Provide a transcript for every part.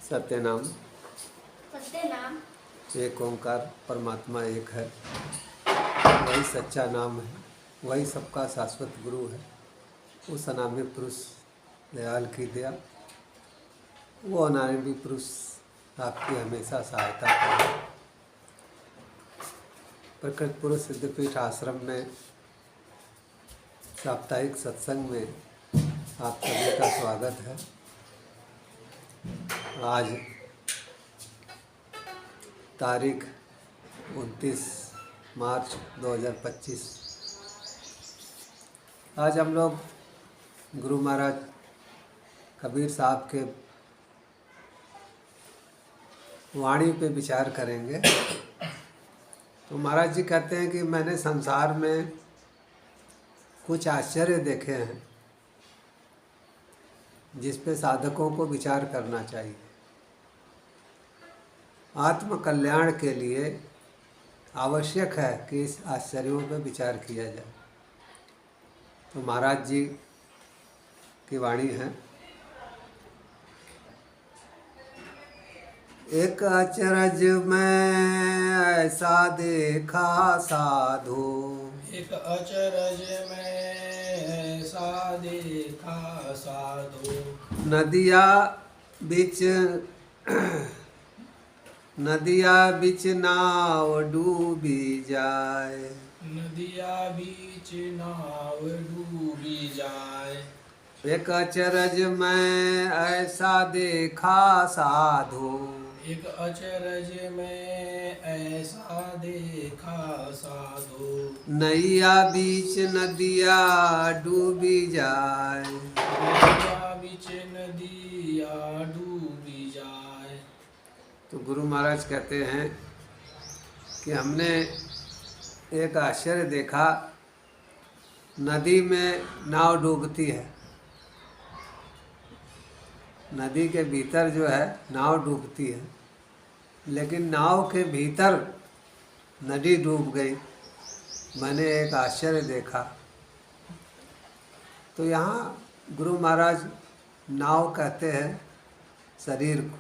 सत्यनाम सत्यनाम एक ओंकार परमात्मा एक है, वही सच्चा नाम है, वही सबका शाश्वत गुरु है। उस अनामी पुरुष दयाल की दया, वो अनामी पुरुष आपकी हमेशा सहायता करे। प्रकृत पुरुष सिद्धपीठ आश्रम में साप्ताहिक सत्संग में आप सभी का स्वागत है। आज तारीख 29 मार्च 2025। आज हम लोग गुरु महाराज कबीर साहब के वाणी पे विचार करेंगे। तो महाराज जी कहते हैं कि मैंने संसार में कुछ आश्चर्य देखे हैं जिस पे साधकों को विचार करना चाहिए। आत्म कल्याण के लिए आवश्यक है कि इस आश्चर्यों पर विचार किया जाए। तो महाराज जी की वाणी है, एक अचरज में ऐसा देखा साधु, एक अचरज में ऐसा देखा साधु, नदिया बिच नाव डूबी जाए, नदिया बीच नाव डूबी जाए। एक अचरज में ऐसा देखा साधु, एक अचरज में ऐसा देखा साधु, नैया बीच नदिया डूबी जाए, नदिया बीच नदिया डूबी जाए। तो गुरु महाराज कहते हैं कि हमने एक आश्चर्य देखा, नदी में नाव डूबती है, नदी के भीतर जो है नाव डूबती है, लेकिन नाव के भीतर नदी डूब गई। मैंने एक आश्चर्य देखा। तो यहाँ गुरु महाराज नाव कहते हैं शरीर को,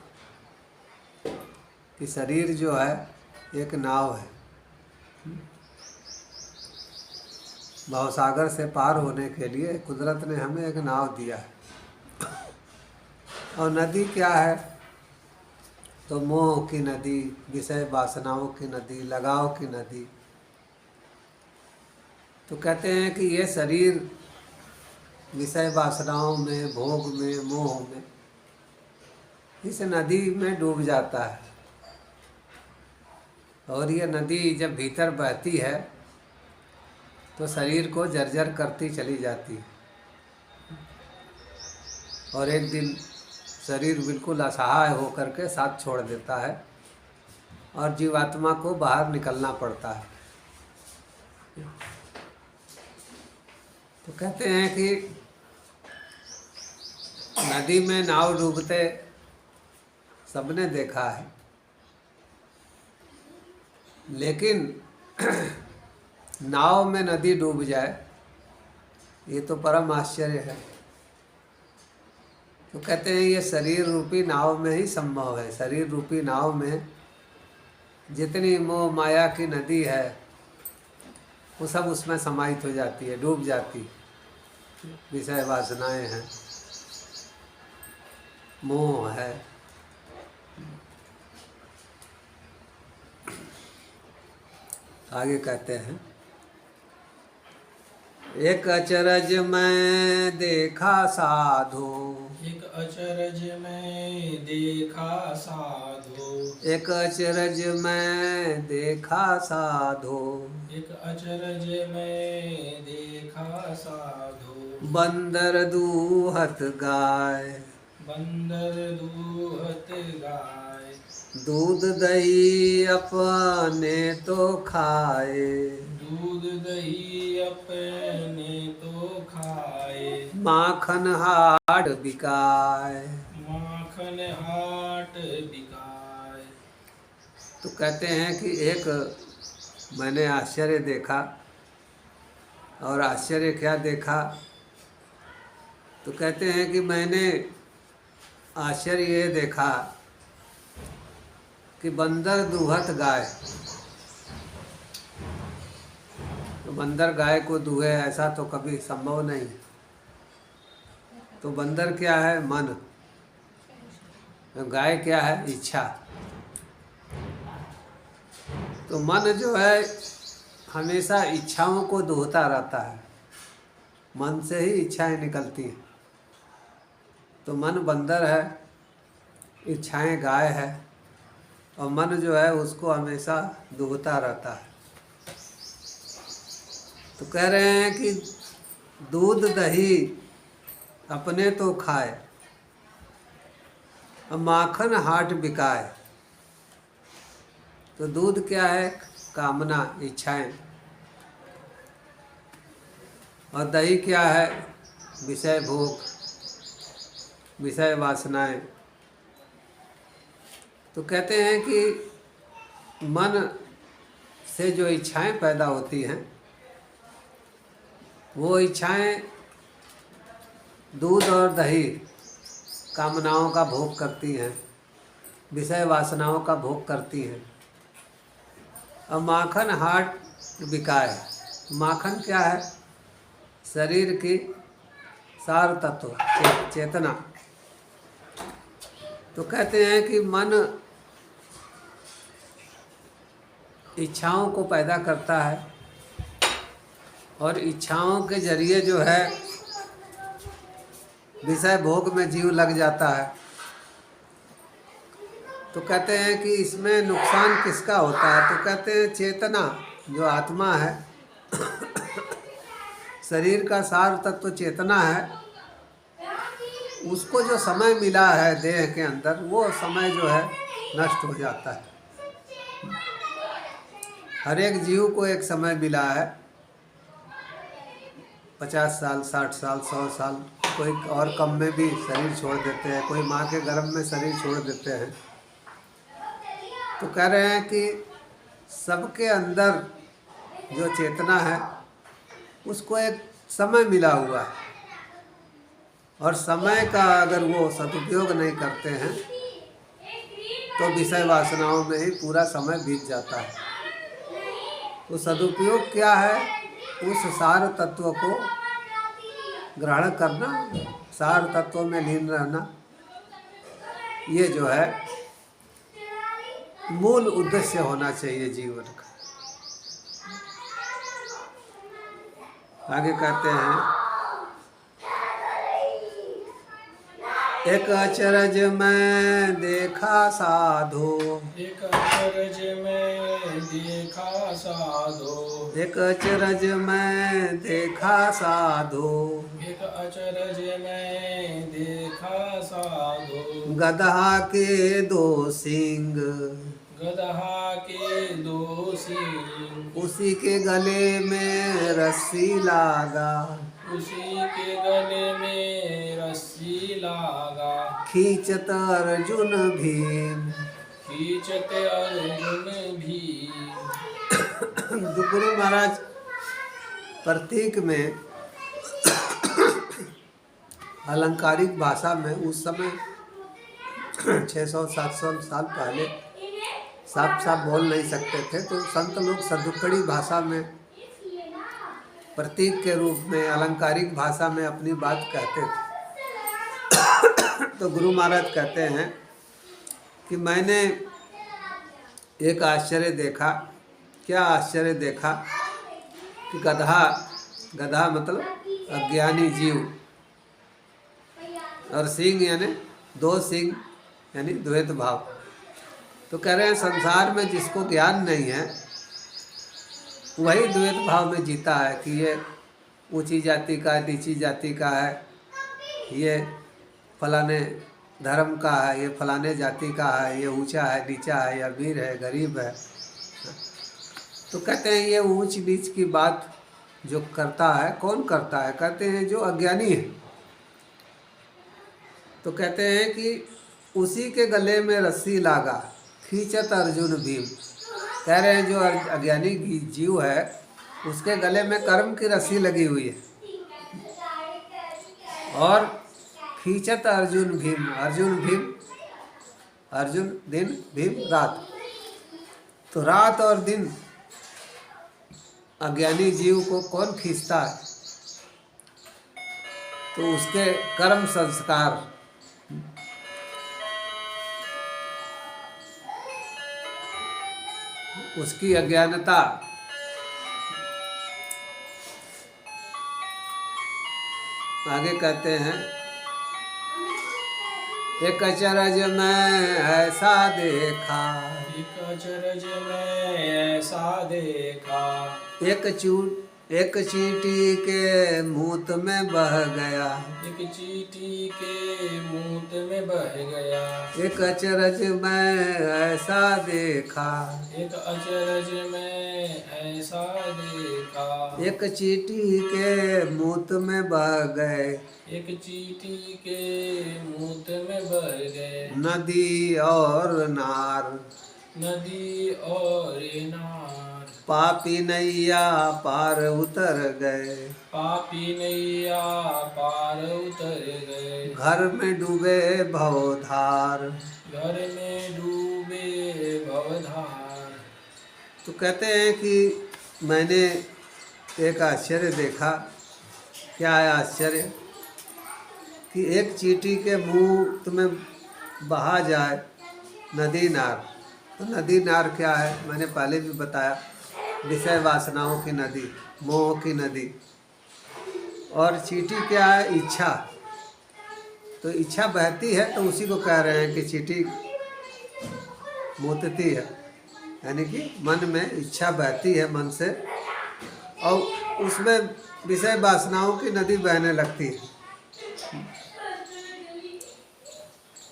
कि शरीर जो है एक नाव है। भवसागर से पार होने के लिए कुदरत ने हमें एक नाव दिया है। और नदी क्या है? तो मोह की नदी, विषय वासनाओं की नदी, लगाव की नदी। तो कहते हैं कि ये शरीर विषय वासनाओं में, भोग में, मोह में, इस नदी में डूब जाता है। और ये नदी जब भीतर बहती है तो शरीर को जर्जर करती चली जाती है, और एक दिन शरीर बिल्कुल असहाय होकर के साथ छोड़ देता है और जीवात्मा को बाहर निकलना पड़ता है। तो कहते हैं कि नदी में नाव डूबते सबने देखा है, लेकिन नाव में नदी डूब जाए ये तो परम आश्चर्य है। तो कहते हैं ये शरीर रूपी नाव में ही संभव है। शरीर रूपी नाव में जितनी मोह माया की नदी है वो सब उसमें समाहित हो जाती है, डूब जाती है। विषय वासनाएं हैं, मोह है, आगे कहते हैं, एक अचरज में देखा साधु, एक अचरज में देखा साधु, एक अचरज में देखा साधु, एक अचरज में देखा साधु, बंदर दूहत गाय, बंदर दूहत गाय, दूध दही अपने तो खाए, दूध दही अपने तो खाए, माखन हाट बिकाए। माखन हाट बिकाए। तो कहते हैं कि एक मैंने आश्चर्य देखा, और आश्चर्य क्या देखा? तो कहते हैं कि मैंने आश्चर्य ये देखा कि बंदर दूहत गाय, तो बंदर गाय को दूहे ऐसा तो कभी संभव नहीं है। तो बंदर क्या है? मन। गाय क्या है? इच्छा। तो मन जो है हमेशा इच्छाओं को दोहता रहता है, मन से ही इच्छाएं निकलती हैं। तो मन बंदर है, इच्छाएं गाय है, और मन जो है उसको हमेशा दोहता रहता है। तो कह रहे हैं कि दूध दही अपने तो खाए, और माखन हाट बिकाए। तो दूध क्या है? कामना, इच्छाएं, और दही क्या है? विषय भोग, विषय वासनाएं। तो कहते हैं कि मन से जो इच्छाएं पैदा होती हैं, वो इच्छाएं दूध और दही कामनाओं का भोग करती हैं, विषय वासनाओं का भोग करती हैं। और माखन हाट बिकाए। माखन क्या है? शरीर की सार तत्व, चेतना। तो कहते हैं कि मन इच्छाओं को पैदा करता है, और इच्छाओं के जरिए जो है विषय भोग में जीव लग जाता है। तो कहते हैं कि इसमें नुकसान किसका होता है? तो कहते हैं चेतना, जो आत्मा है, शरीर का सार तत्व चेतना है, उसको जो समय मिला है देह के अंदर, वो समय जो है नष्ट हो जाता है। हर एक जीव को एक समय मिला है, 50 साल, 60 साल, 100 साल, कोई और कम में भी शरीर छोड़ देते हैं, कोई माँ के गर्भ में शरीर छोड़ देते हैं। तो कह रहे हैं कि सबके अंदर जो चेतना है उसको एक समय मिला हुआ है, और समय का अगर वो सदुपयोग नहीं करते हैं तो विषय वासनाओं में ही पूरा समय बीत जाता है। तो सदुपयोग क्या है? उस सार तत्व को ग्रहण करना, सार तत्व में लीन रहना, ये जो है मूल उद्देश्य होना चाहिए जीवन का। आगे कहते हैं, एक अचरज में देखा साधो, एक अचरज में देखा साधो, एक अचरज में देखा साधो, एक अचरज में देखा साधो। गदहा के दो सींग, गदहा के दो सींग, उसी के गले में रस्सी लागा, उसी के गले में रस्सी लागा। खींचत अर्जुन भीम, खींचत अर्जुन भीम। तो गुरु महाराज प्रतीक में अलंकारिक भाषा में उस समय 600-700 साल पहले साफ साफ बोल नहीं सकते थे, तो संत लोग सदुक्कड़ी भाषा में, प्रतीक के रूप में, अलंकारिक भाषा में अपनी बात कहते थे। तो गुरु महाराज कहते हैं कि मैंने एक आश्चर्य देखा। क्या आश्चर्य देखा? कि गधा, गधा मतलब अज्ञानी जीव, और सिंह यानी दो सिंह यानी द्वैत भाव। तो कह रहे हैं संसार में जिसको ज्ञान नहीं है वही द्वैत भाव में जीता है कि ये ऊंची जाति का है, नीची जाति का है, ये फलाने धर्म का है, ये फलाने जाति का है, ये ऊंचा है, नीचा है, या अमीर है, गरीब है। तो कहते हैं ये ऊंच नीच की बात जो करता है, कौन करता है? कहते हैं जो अज्ञानी है। तो कहते हैं कि उसी के गले में रस्सी लागा, खींचत अर्जुन भीम। कह रहे हैं जो अज्ञानी जीव है उसके गले में कर्म की रस्सी लगी हुई है, और खींचत अर्जुन भीम, अर्जुन भीम, अर्जुन दिन, भीम रात। तो रात और दिन अज्ञानी जीव को कौन खींचता है? तो उसके कर्म संस्कार, उसकी अज्ञानता, आगे कहते हैं एक अचरज में ऐसा देखा, एक अचरज में ऐसा देखा, एक चींटी के मूत में बह गया, एक चींटी के मूत में बह गया, एक अचरज में ऐसा देखा, एक अचरज में ऐसा देखा, एक चींटी के मूत में बह गए, एक चींटी के मूत में बह गए, नदी और नार, नदी और नार, पापी नैया पार उतर गए, पापी नैया पार उतर गए, घर में डूबे भवधार। घर में डूबे भवधार। तो कहते हैं कि मैंने एक आश्चर्य देखा। क्या है आश्चर्य? कि एक चींटी के मुंह में बहा जाए नदी नार। तो नदी नार क्या है? मैंने पहले भी बताया, विषय वासनाओं की नदी, मोह की नदी। और चींटी क्या है? इच्छा। तो इच्छा बहती है तो उसी को कह रहे हैं कि चींटी मूतती है, यानी कि मन में इच्छा बहती है मन से, और उसमें विषय वासनाओं की नदी बहने लगती है।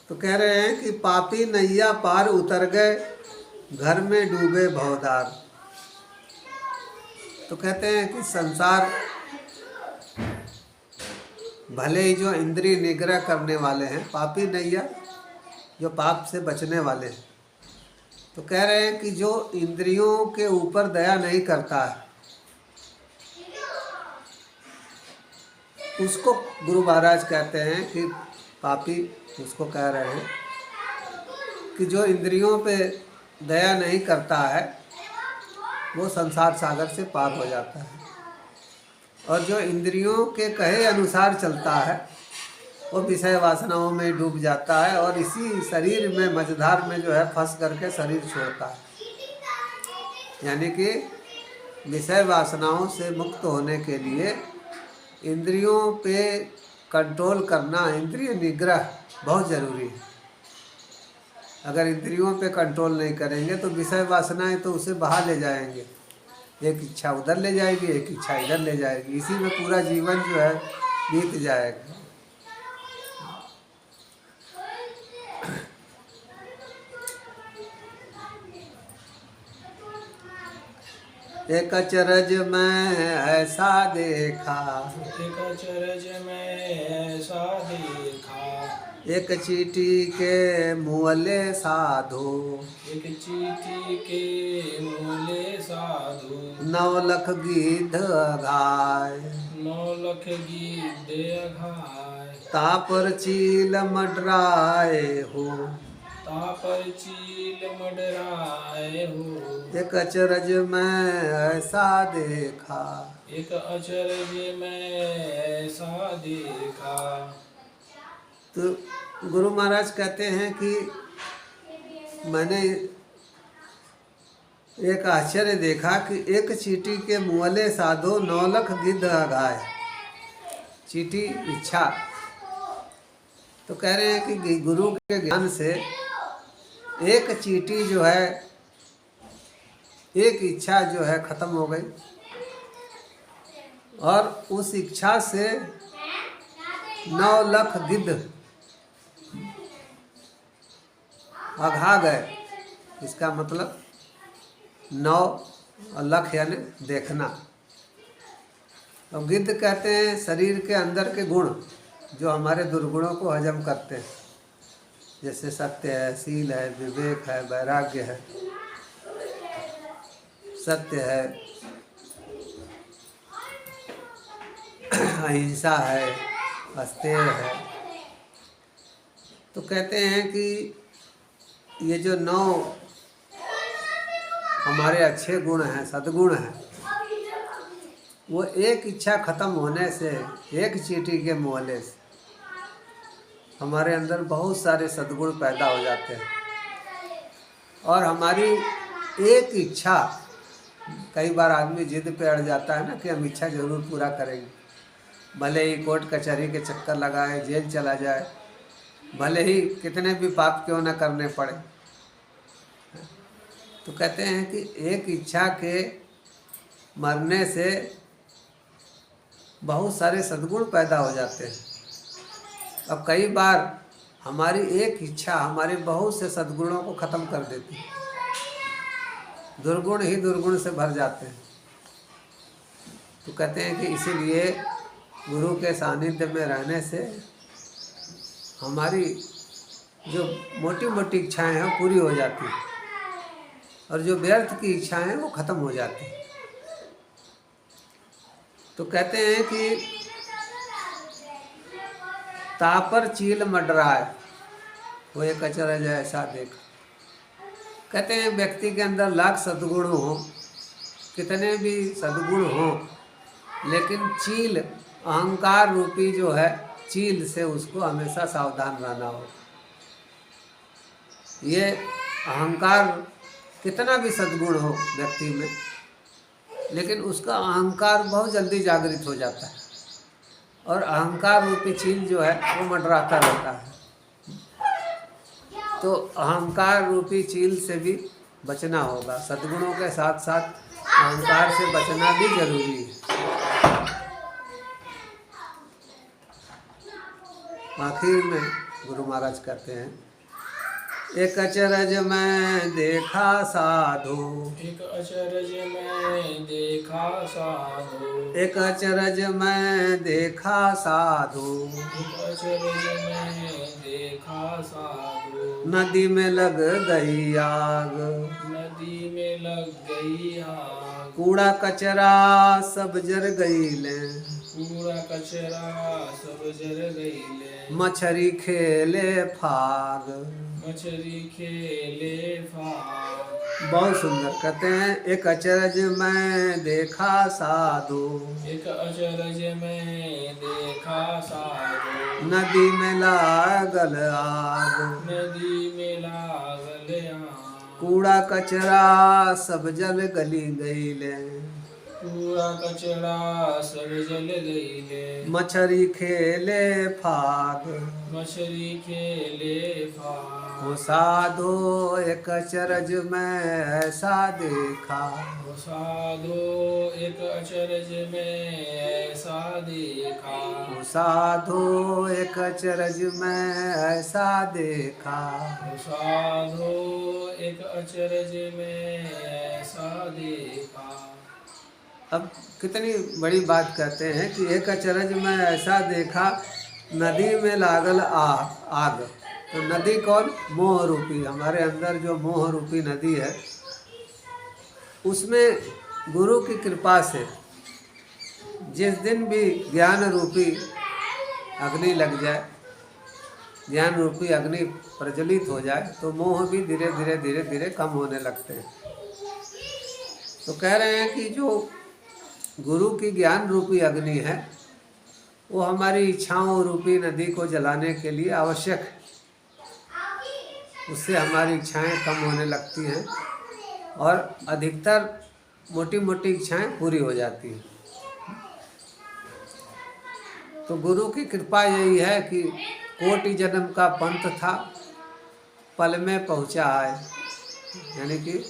तो कह रहे हैं कि पापी नैया पार उतर गए, घर में डूबे भवदार। तो कहते हैं कि संसार भले ही जो इंद्रिय निग्रह करने वाले हैं, पापी नैया जो पाप से बचने वाले हैं, तो कह रहे हैं कि जो इंद्रियों के ऊपर दया नहीं करता है उसको गुरु महाराज कहते हैं कि पापी। उसको कह रहे हैं कि जो इंद्रियों पे दया नहीं करता है वो संसार सागर से पार हो जाता है, और जो इंद्रियों के कहे अनुसार चलता है वो विषय वासनाओं में डूब जाता है, और इसी शरीर में मझधार में जो है फंस करके शरीर छोड़ता है। यानी कि विषय वासनाओं से मुक्त होने के लिए इंद्रियों पे कंट्रोल करना, इंद्रिय निग्रह बहुत ज़रूरी है। अगर इंद्रियों पे कंट्रोल नहीं करेंगे तो विषय वासनाएं तो उसे बहा ले जाएंगे, एक इच्छा उधर ले जाएगी, एक इच्छा इधर ले जाएगी, इसी में पूरा जीवन जो है बीत जाएगा। एक अचरज में ऐसा देखा, एक अचरज में ऐसा देखा, एक चींटी के मुअले साधो, एक चींटी के मूले साधु, 9 लख गीध घाय, 9 लख गीदे अघाय, तापर चील मडराए हो, तापर चील मडराए हो, एक अचरज में ऐसा देखा। एक अचरज में ऐसा देखा। तो गुरु महाराज कहते हैं कि मैंने एक आश्चर्य देखा कि एक चींटी के मुअले साधो 9 लख गिद्ध अघाय। चींटी इच्छा। तो कह रहे हैं कि गुरु के ज्ञान से एक चींटी जो है, एक इच्छा जो है खत्म हो गई, और उस इच्छा से 9 लख गिद्ध अघा गए। इसका मतलब 9 और लख यानी देखना। तो गिद्ध कहते हैं शरीर के अंदर के गुण जो हमारे दुर्गुणों को हजम करते हैं, जैसे सत्य है, शील है, विवेक है, वैराग्य है, सत्य है, अहिंसा है, अस्तेय है। तो कहते हैं कि ये जो 9 हमारे अच्छे गुण हैं, सद्गुण हैं, वो एक इच्छा खत्म होने से, एक चींटी के मोहल्ले से हमारे अंदर बहुत सारे सद्गुण पैदा हो जाते हैं। और हमारी एक इच्छा, कई बार आदमी जिद पे अड़ जाता है ना कि हम इच्छा जरूर पूरा करेंगे, भले ही कोर्ट कचहरी के चक्कर लगाए, जेल चला जाए, भले ही कितने भी पाप क्यों न करने पड़े। तो कहते हैं कि एक इच्छा के मरने से बहुत सारे सद्गुण पैदा हो जाते हैं। अब कई बार हमारी एक इच्छा हमारे बहुत से सद्गुणों को खत्म कर देती है, दुर्गुण ही दुर्गुण से भर जाते हैं। तो कहते हैं कि इसीलिए गुरु के सानिध्य में रहने से हमारी जो मोटी मोटी इच्छाएं हैं वो पूरी हो जाती हैं, और जो व्यर्थ की इच्छाएं हैं वो खत्म हो जाती हैं। तो कहते हैं कि तापर चील मडराए, वो एक अचरज ऐसा देख। कहते हैं व्यक्ति के अंदर लाख सद्गुण हो, कितने भी सद्गुण हो, लेकिन चील, अहंकार रूपी जो है चील से उसको हमेशा सावधान रहना हो। ये अहंकार, कितना भी सद्गुण हो व्यक्ति में, लेकिन उसका अहंकार बहुत जल्दी जागृत हो जाता है, और अहंकार रूपी चील जो है वो मंडराता रहता है। तो अहंकार रूपी चील से भी बचना होगा। सद्गुणों के साथ साथ अहंकार से बचना भी जरूरी है। आखिर में गुरु महाराज कहते हैं, एक अचरज में देखा साधु, एक अचरज में देखा साधु, एक अचरज में देखा साधु, एक अचरज में देखा साधु, नदी में लग गई आग, नदी में लग गई आग, कूड़ा कचरा सब जर गई ले, कूड़ा कचरा सब जर गईले, मछरी खेले फाग। मछली खेले फाग। बहुत सुंदर कहते हैं, एक अचरज में देखा साधु, एक अचरज में देखा साधु, नदी में लागल आग, नदी में लागल आग, कूड़ा कचरा सब जल गली गईले, कूड़ा कचरा सब जल गईले, मछरी खेले फाग। मछली खेले फाग। वो साधो एक अचरज में ऐसा देखा, वो साधो एक अचरज में ऐसा देखा, वो साधो एक अचरज में ऐसा देखा। वो साधो एक अचरज में ऐसा देखा। अब कितनी बड़ी बात कहते हैं कि एक अचरज में ऐसा देखा, नदी में लागल आग। तो नदी कौन? मोह रूपी, हमारे अंदर जो मोह रूपी नदी है, उसमें गुरु की कृपा से जिस दिन भी ज्ञान रूपी अग्नि लग जाए, ज्ञान रूपी अग्नि प्रज्वलित हो जाए, तो मोह भी धीरे धीरे धीरे धीरे कम होने लगते हैं। तो कह रहे हैं कि जो गुरु की ज्ञान रूपी अग्नि है, वो हमारी इच्छाओं रूपी नदी को जलाने के लिए आवश्यक है। उससे हमारी इच्छाएं कम होने लगती हैं और अधिकतर मोटी मोटी इच्छाएं पूरी हो जाती हैं। तो गुरु की कृपा यही है कि कोटि जन्म का पंथ था, पल में पहुंचा है। यानी कि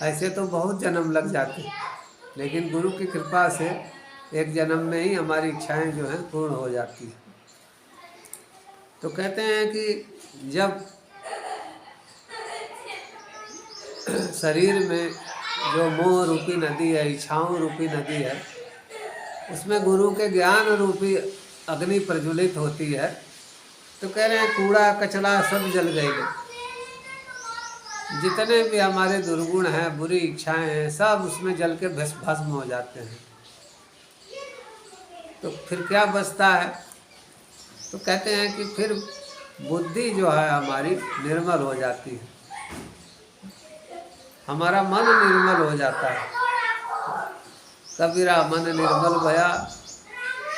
ऐसे तो बहुत जन्म लग जाते, लेकिन गुरु की कृपा से एक जन्म में ही हमारी इच्छाएं जो हैं पूर्ण हो जाती हैं। तो कहते हैं कि जब शरीर में जो मोह रूपी नदी है, इच्छाओं रूपी नदी है, उसमें गुरु के ज्ञान रूपी अग्नि प्रज्वलित होती है, तो कह रहे हैं कूड़ा कचरा सब जल गए। जितने भी हमारे दुर्गुण हैं, बुरी इच्छाएं हैं, सब उसमें जल के भस्म हो जाते हैं। तो फिर क्या बचता है? तो कहते हैं कि फिर बुद्धि जो है हमारी निर्मल हो जाती है। हमारा मन निर्मल हो जाता है। कबीरा मन निर्मल भया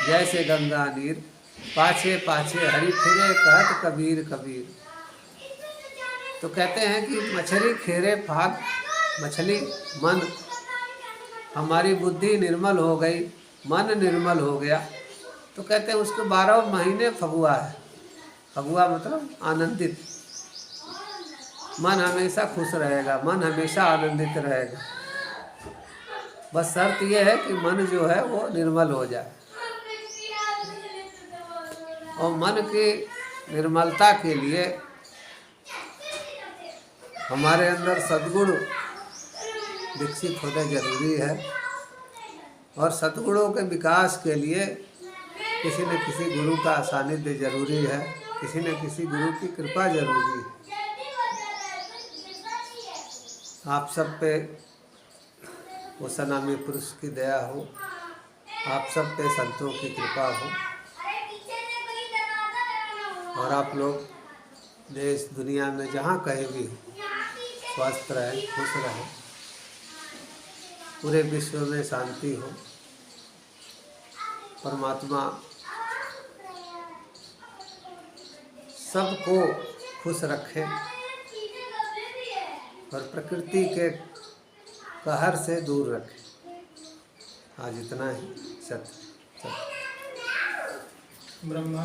जैसे गंगा नीर, पाछे पाछे हरि फिरे कहत कबीर कबीर। तो कहते हैं कि मछली खेरे फाग, मछली मन, हमारी बुद्धि निर्मल हो गई, मन निर्मल हो गया, तो कहते हैं उसके 12 महीने फगुआ है। फगुआ मतलब आनंदित, मन हमेशा खुश रहेगा, मन हमेशा आनंदित रहेगा। बस शर्त यह है कि मन जो है वो निर्मल हो जाए। और मन की निर्मलता के लिए हमारे अंदर सद्गुण विकसित होना जरूरी है। और सद्गुणों के विकास के लिए किसी न किसी गुरु का सानिध्य जरूरी है, किसी न किसी गुरु की कृपा जरूरी है। आप सब पे वो सनामी पुरुष की दया हो, आप सब पे संतों की कृपा हो, और आप लोग देश दुनिया में जहाँ कहीं भी हो स्वस्थ रहे, खुश रहे, पूरे विश्व में शांति हो, परमात्मा सबको खुश रखे और प्रकृति के कहर से दूर रखे। आज इतना ही। सत्य। ब्रह्मा